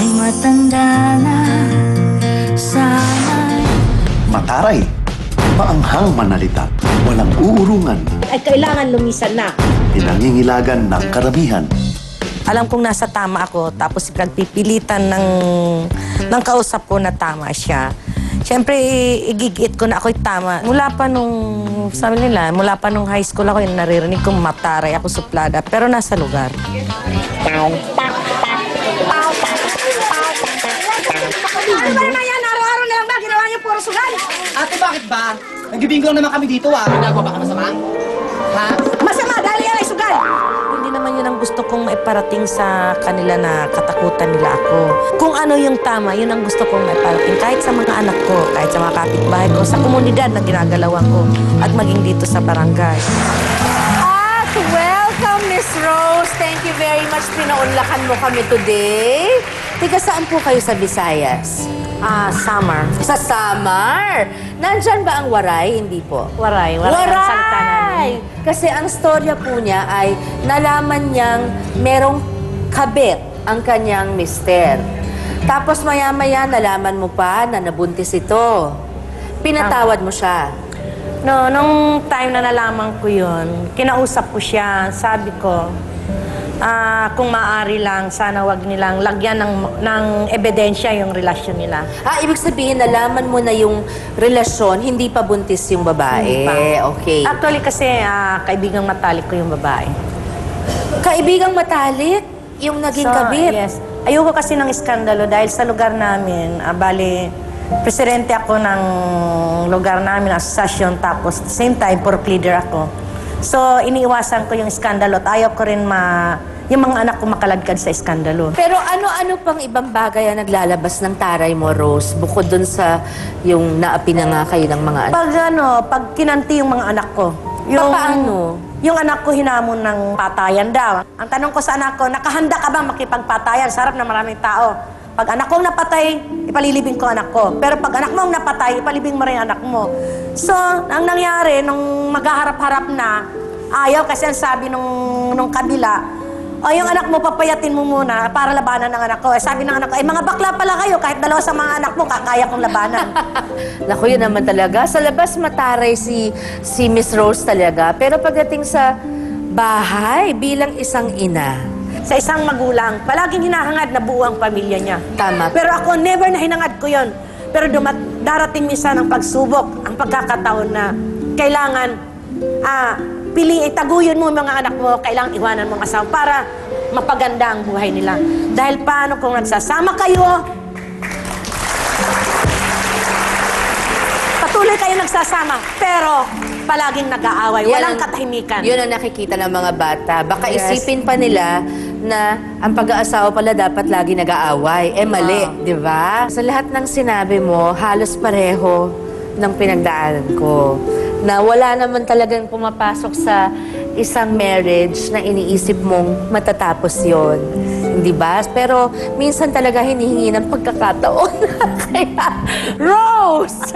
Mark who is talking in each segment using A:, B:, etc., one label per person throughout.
A: ay matanda na sana.
B: Mataray, maanghang manalita, walang uurungan.
C: Ay kailangan lumisan na.
B: Pinangingilagan ng karamihan.
C: Alam kong nasa tama ako, tapos pinagpipilitan ng kausap ko na tama siya. Siyempre, igigit ko na ako'y tama. Mula pa nung, sabi nila, mula pa nung high school ako, naririnig kong mataray ako suplada, pero nasa lugar.
D: Ano ba naman yan? Araw-araw na lang ba? Ginawa niyo puro sugal?
E: Ate, bakit ba? Nagbibingo lang naman kami dito, ah. Ginagawa ba ka masama? Ha?
D: Masama dahil yan ay sugal!
C: Hindi naman yun ang gusto kong maiparating sa kanila na katakutan nila ako. Kung ano yung tama, yun ang gusto kong maiparating. Kahit sa mga anak ko, kahit sa mga kapitbahay ko, sa komunidad na ginagalawan ko, at maging dito sa barangay.
D: At welcome, Miss Rose. Thank you very much. Pinaunlakan mo kami today. Tiga saan po kayo sa Visayas?
C: Samar.
D: Sa Samar? Nandyan ba ang Waray? Hindi po.
C: Waray. Waray ang salita namin.
D: Kasi ang storya po niya ay nalaman niyang merong kabit ang kanyang mister. Tapos maya-maya nalaman mo pa na nabuntis ito. Pinatawad mo siya.
C: No, nung time na nalaman ko yun, kinausap ko siya, sabi ko, kung maaari lang, sana wag nilang lagyan ng ebidensya yung relasyon nila.
D: Ibig sabihin, nalaman mo na yung relasyon, hindi pa buntis yung babae. Okay.
C: Actually kasi, kaibigang matalik ko yung babae.
D: Kaibigang matalik? Yung naging kabit?
C: Yes. Ayoko kasi ng iskandalo dahil sa lugar namin, bali, presidente ako ng lugar namin, asosasyon, tapos same time, port leader ako. So, iniiwasan ko yung iskandalo at ayaw ko rin yung mga anak ko makaladkad sa iskandalo.
D: Pero ano-ano pang ibang bagay ang naglalabas ng taray mo, Rose? Bukod dun sa yung naapi na nga kayo ng mga anak.
C: Pag kinanti yung mga anak ko.
D: Paano?
C: Yung anak ko hinamon ng patayan daw. Ang tanong ko sa anak ko, nakahanda ka bang makipagpatayan? Sarap na maraming tao. Pag anak kong napatay, ipalilibing ko anak ko. Pero pag anak mong napatay, ipalibing mo rin anak mo. So, ang nangyari, nung maghaharap-harap na, ayaw kasi ang sabi nung kabila, yung anak mo, papayatin mo muna para labanan ng anak ko. Sabi ng anak ko, mga bakla pala kayo, kahit dalawa sa mga anak mo, kakaya kong labanan.
D: Naku, yun naman talaga. Sa labas, mataray si Miss Rose talaga. Pero pagdating sa bahay, bilang isang ina,
C: sa isang magulang, palaging hinahangad na buo ang pamilya niya.
D: Tama.
C: Pero ako, never na hinangad ko yon. Pero darating minsan ang pagsubok, ang pagkakataon na kailangan, taguyod mo mga anak mo, kailangan iwanan mo ang asawa para mapaganda ang buhay nila. Dahil paano kung nagsasama kayo, patuloy kayo nagsasama, pero palaging nag-aaway, walang katahimikan.
D: Yun ang nakikita ng mga bata. Baka isipin pa nila na ang pag-aasawa pala dapat lagi nag-aaway. Mali, di ba? Sa lahat ng sinabi mo, halos pareho ng pinagdaanan ko. Na wala naman talagang pumapasok sa isang marriage na iniisip mong matatapos yon, hindi ba? Pero minsan talaga hinihingi ng pagkakataon. Kaya, Rose,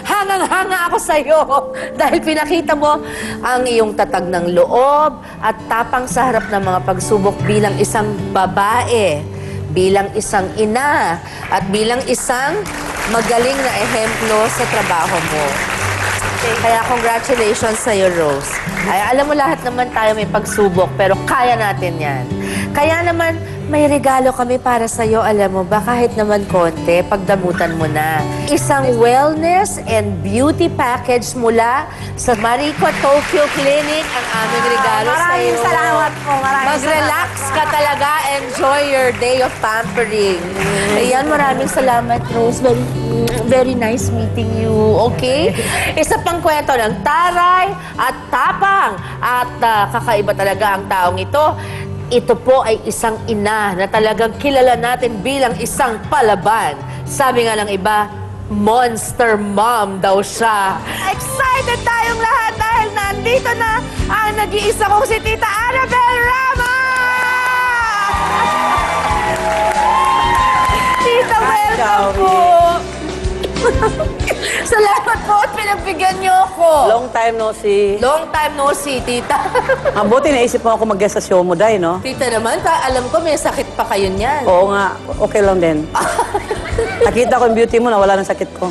D: hangang-hanga ako sa'yo dahil pinakita mo ang iyong tatag ng loob at tapang sa harap ng mga pagsubok bilang isang babae, bilang isang ina, at bilang isang magaling na ehemplo sa trabaho mo. Kaya congratulations sa'yo, Rose. Ay, alam mo, lahat naman tayo may pagsubok, pero kaya natin yan. Kaya naman, may regalo kami para sa'yo, alam mo ba, kahit naman konti, pagdamutan mo na. Isang wellness and beauty package mula sa Marico Tokyo Clinic ang aming regalo sa'yo.
C: Maraming salamat po.
D: Mag-relax ka talaga. Enjoy your day of pampering. Ayan, maraming salamat, Rose. Very nice meeting you, okay? Isa pang kwento ng taray at tapang at kakaiba talaga ang taong ito. Ito po ay isang ina na talagang kilala natin bilang isang palaban. Sabi nga ng iba, monster mom daw siya. Excited tayong lahat dahil nandito na ang nag-iisa kong si Tita Annabel Rama! Tita, welcome po! Salamat po at pinagbigyan niyo ako.
A: Long time no see.
D: Long time no see, tita.
A: Mabuti naisip mo ako mag-guest sa show mo, Day, no?
D: Tita naman, alam ko may sakit pa kayo niyan.
A: Oo nga, okay lang din. Nakita ko yung beauty mo, nawala ng sakit ko.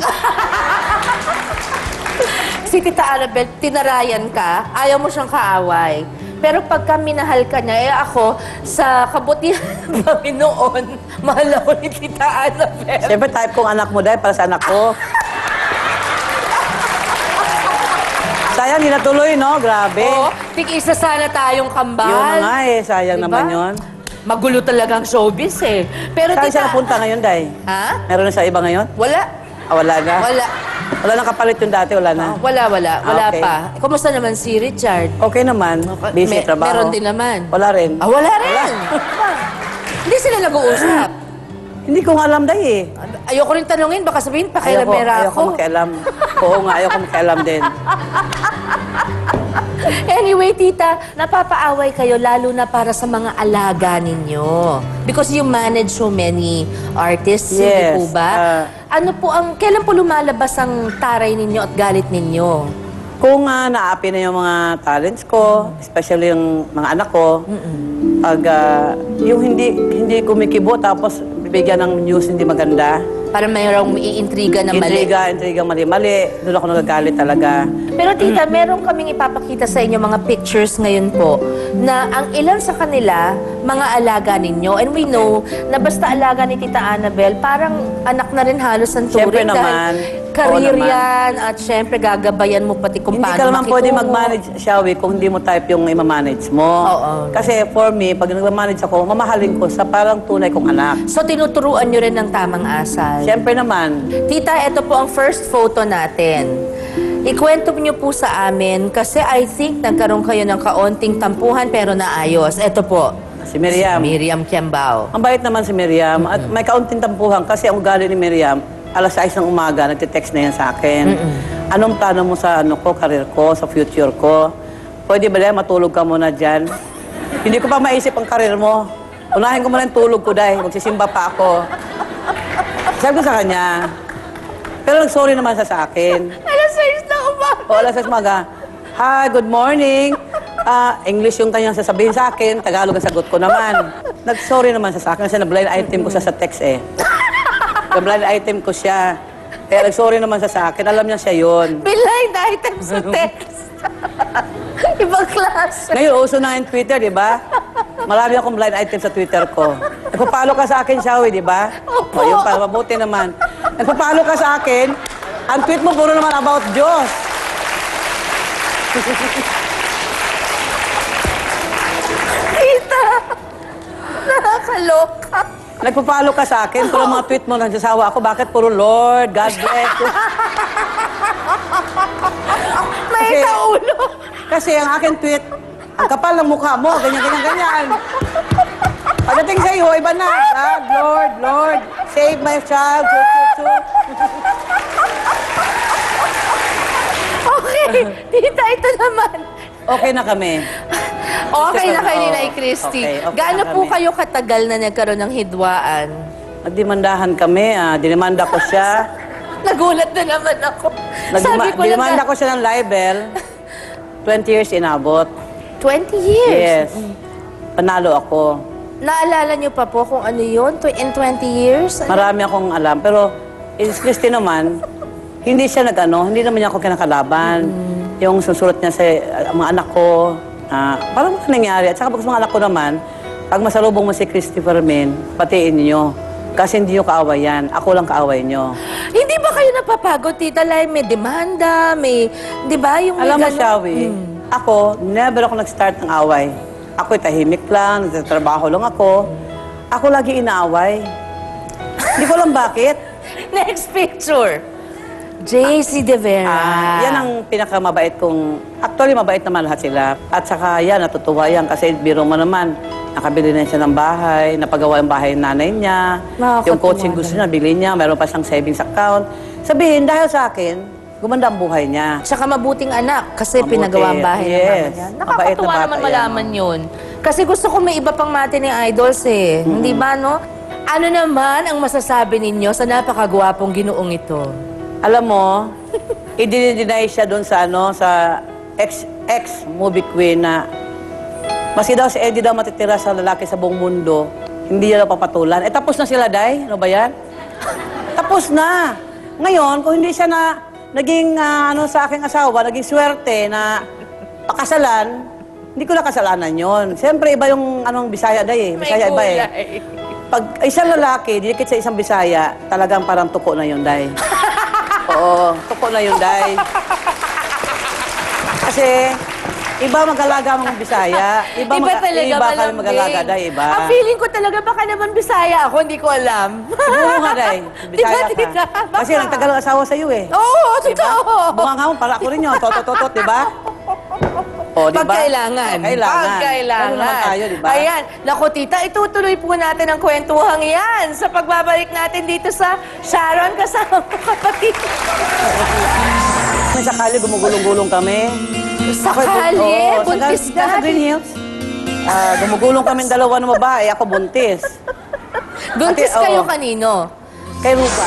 D: Si Tita Annabel, tinarayan ka, ayaw mo siyang kaaway. Pero pagka minahal ka niya, ako, sa kabutihan ng Panginoon, mahal ako ni Tita Annabel.
A: Siyempre, type kong anak mo, Day, para sa anak ko. Sayang, hindi natuloy, no? Grabe.
D: Oo, tig-isa sana tayong kambal.
A: Yun na nga eh, sayang
D: Diba?
A: naman yun.
D: Magulo talagang showbiz eh. Pero
A: Saan siya napunta ngayon, Day?
D: Ha?
A: Meron na sa iba ngayon?
D: Wala.
A: Ah, wala na?
D: Wala.
A: Wala nang kapalit yung dati, wala na?
D: Wala
A: okay.
D: pa. Kumusta naman si Richard?
A: Okay naman. Busy trabaho.
D: Meron din naman.
A: Wala rin.
D: Ah, wala rin. Hindi sila nag-uusap.
A: Hindi ko nga alam, Day, eh.
D: Ayoko rin tanungin, baka sabihin, pakialamera
A: Ayoko
D: ako.
A: makialam. Oo nga, ayoko makialam din.
D: Anyway, tita, napapaaway kayo lalo na para sa mga alaga ninyo. Because you manage so many artists, hindi
A: Yes,
D: po ba? Kailan po lumalabas ang taray ninyo at galit ninyo?
A: Kung naapi na yung mga talents ko, especially yung mga anak ko, pag yung hindi kumikibo tapos bibigyan ng news hindi maganda,
D: Para mayroong iintriga na mali.
A: Intriga, mali-mali. Doon ako nagagalit talaga.
D: Pero tita, meron kaming ipapakita sa inyo mga pictures ngayon po na ang ilan sa kanila, mga alaga ninyo. And we know na basta alaga ni Tita Annabel, parang anak na rin halos ang turing.
A: Siyempre naman.
D: Career
A: Oo naman.
D: yan at syempre gagabayan mo pati kung
A: Hindi
D: paano
A: ka naman pwede
D: makitungo.
A: mag-manage, Shawi, kung hindi mo type yung ima-manage mo.
D: Oo.
A: Kasi for me, pag nag-manage ako, mamahalin ko sa parang tunay kong anak.
D: So tinuturuan nyo rin ng tamang asal.
A: Siyempre naman,
D: Tita, ito po ang first photo natin. Ikwento niyo po sa amin kasi I think nagkaroon kayo ng kaunting tampuhan pero naayos. Ito po.
A: si Miriam.
D: Miriam Kiambao.
A: Ang bait naman si Miriam. At may kaunting tampuhan kasi ang ugali ni Miriam, alas 6 ng umaga, nagtitext na yan sa akin. Anong plano mo sa career ko, sa future ko? Pwede ba dahil matulog ka muna dyan? Hindi ko pa maisip ang career mo. Unahin ko muna yung tulog ko dahil magsisimba pa ako. Sabi ko sa kanya. Pero nag-sorry naman siya sa akin.
D: Alas 6 na umaga.
A: O, alas 6 umaga. Hi, good morning. English yung kanyang sasabihin sa akin, Tagalog ang sagot ko naman. Nag-sorry naman siya sa akin kasi na-blind item ko siya sa text eh. Na-blind item ko siya. Kaya nag-sorry naman siya sa akin. Alam niya siya yun.
D: Blind item sa text. Ibang klase.
A: Ngayon, uso na yung Twitter, di ba? Marami akong blind item sa Twitter ko. Nagpapalo ka sa akin, Shawi, di ba?
D: Opo.
A: O, yun pa, mabuti naman. Nagpapalo ka sa akin, ang tweet mo puro naman about Diyos.
D: Tita, nakakaloka.
A: Nagpapalo ka sa akin, puro mga tweet mo, nagsasawa ako, bakit puro Lord, God bless you.
D: May
A: Kasi-
D: kaulo.
A: Kasi ang aking tweet, ang kapal ng mukha mo, ganyan. Pagdating sa iyo, iba na. God, Lord, Lord, save my child.
D: Okay, tita, ito naman.
A: Okay na kami.
D: Okay na kayo ni
A: Oo.
D: Nay Christy.
A: Okay
D: Gaano
A: na
D: po
A: kami.
D: kayo katagal na nagkaroon ng hidwaan?
A: Nagdemandahan kami, dinimanda ko siya.
D: Nagulat na naman ako. Sabi ko lang
A: Dinimanda ko siya ng libel. 20 years inabot.
D: 20 years?
A: Yes. Panalo ako.
D: Naalala niyo pa po kung ano yun? In 20 years?
A: Marami akong alam. Pero, is Christy naman, hindi siya hindi naman niya ako kinakalaban. Yung susulat niya sa mga anak ko, parang ano nangyari. At saka pag sa mga anak ko naman, pag masalubong mo si Christopher Min, patiin niyo. Kasi hindi niyo kaaway yan. Ako lang kaaway niyo.
D: Hindi ba kayo napapagod, tita? Like, may demanda, may... Di ba? Yung may
A: Alam mo,
D: ganon-
A: Shawi, ako, never ako nag-start ng away. Ako'y tahimik lang, nagtatrabaho lang ako. Ako lagi inaaway. Hindi ko alam bakit.
D: Next picture. JC De Vera.
A: Yan ang pinakamabait kong... Actually, mabait naman lahat sila. At saka yan, natutuwa yan kasi biro mo naman. Nakabili na siya ng bahay, napagawa yung bahay ng nanay niya.
D: Nakakatuwa
A: Yung coaching gusto niya, bili niya, meron pa siyang savings account. Sabihin, dahil sa akin, gumanda ang buhay niya.
D: Tsaka mabuting anak kasi
A: Mabuti.
D: pinagawa ang bahay ng
A: Yes.
D: mama niya.
A: Mabait na
D: Nakakatuwa
A: bata
D: naman
A: yan,
D: malaman yun. Kasi gusto ko may iba pang mati ni Idols eh. Hindi ba, no? Ano naman ang masasabi ninyo sa napakagwapong ginoong ito?
A: Alam mo, i-deny siya doon sa sa ex-movie queen na maski daw si Eddie daw matitira sa lalaki sa buong mundo, hindi niya daw papatulan. Tapos na sila, Day. Ano ba yan? Tapos na. Ngayon, kung hindi siya naging sa aking asawa, naging swerte na pakasalan, hindi ko na kasalanan yon. Siyempre, iba yung Bisaya, Day. Bisaya iba eh. Pag isang lalaki, didikit sa isang Bisaya, talagang parang tuko na yun, Day. Oo, tuko na yun, Day. Kasi, iba mag-alaga mga Bisaya. Iba kami mag-alaga, Day. Iba.
D: Ang feeling ko talaga, baka naman Bisaya ako, hindi ko alam.
A: Oo nga, Day. Bisaya
D: Diba?
A: ka. Kasi nagtagal ang asawa sa'yo eh.
D: Oo, totoo.
A: Bunga nga mo, para ako rin yun. Totot, di ba? O, di ba?
D: Pagkailangan.
A: Kailangan. Ganun naman tayo, di ba?
D: Ayan. Naku, tita, itutuloy po natin ang kwentuhang yan sa pagbabalik natin dito sa Sharon kasama mo kapatid.
A: May sakali gumugulong-gulong kami.
D: Sakali? Buntis
A: Sa
D: ka?
A: Green Hills. Gumugulong kami dalawa ng babae. Ako buntis.
D: Buntis
A: Ate,
D: kayo
A: oo.
D: kanino?
A: Kay Rupa.